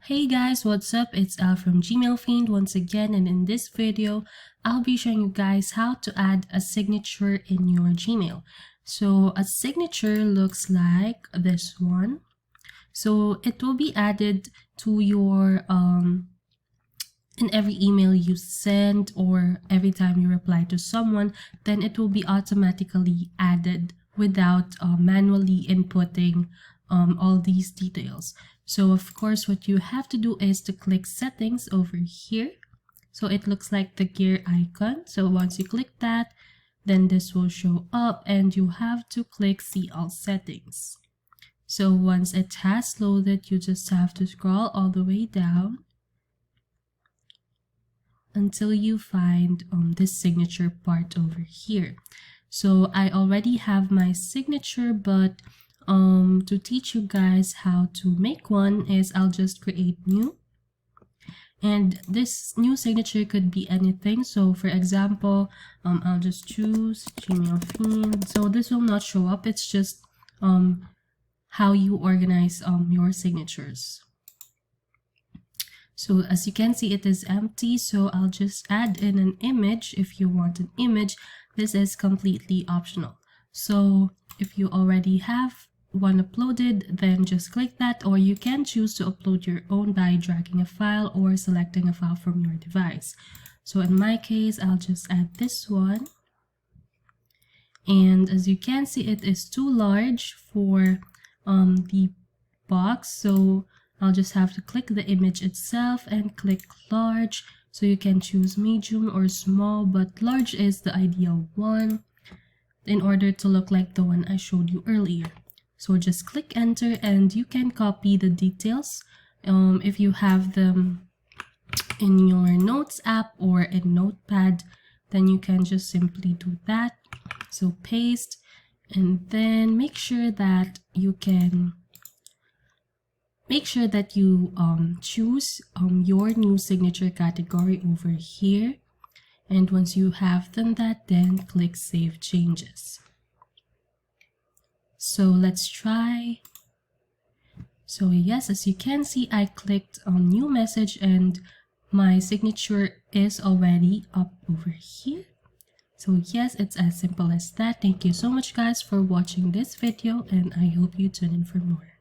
Hey guys, what's up? It's Al from Gmailfiend once again, and in this video I'll be showing you guys how to add a signature in your Gmail. So a signature looks like this one. So it will be added to your in every email you send or every time you reply to someone, then it will be automatically added without manually inputting all these details. So of course what you have to do is to click settings over here. So it looks like the gear icon. So once you click that, then this will show up and you have to click see all settings. So once it has loaded, you just have to scroll all the way down until you find this signature part over here. So I already have my signature, but to teach you guys how to make one is I'll just create new, and this new signature could be anything. So for example, I'll just choose gmailfiend. So this will not show up, it's just how you organize your signatures. So as you can see, it is empty, so I'll just add in an image. If you want an image, this is completely optional. So if you already have one uploaded, then just click that, or you can choose to upload your own by dragging a file or selecting a file from your device. So in my case, I'll just add this one. And as you can see, it is too large for the box, so I'll just have to click the image itself and click large. So you can choose medium or small, but large is the ideal one in order to look like the one I showed you earlier. So just click enter and you can copy the details if you have them in your notes app or in notepad, then you can just simply do that. So paste, and then make sure that you choose your new signature category over here. And once you have done that, then click save changes. So let's try. So yes, as you can see, I clicked on new message and my signature is already up over here. So yes, it's as simple as that. Thank you so much guys for watching this video, and I hope you tune in for more.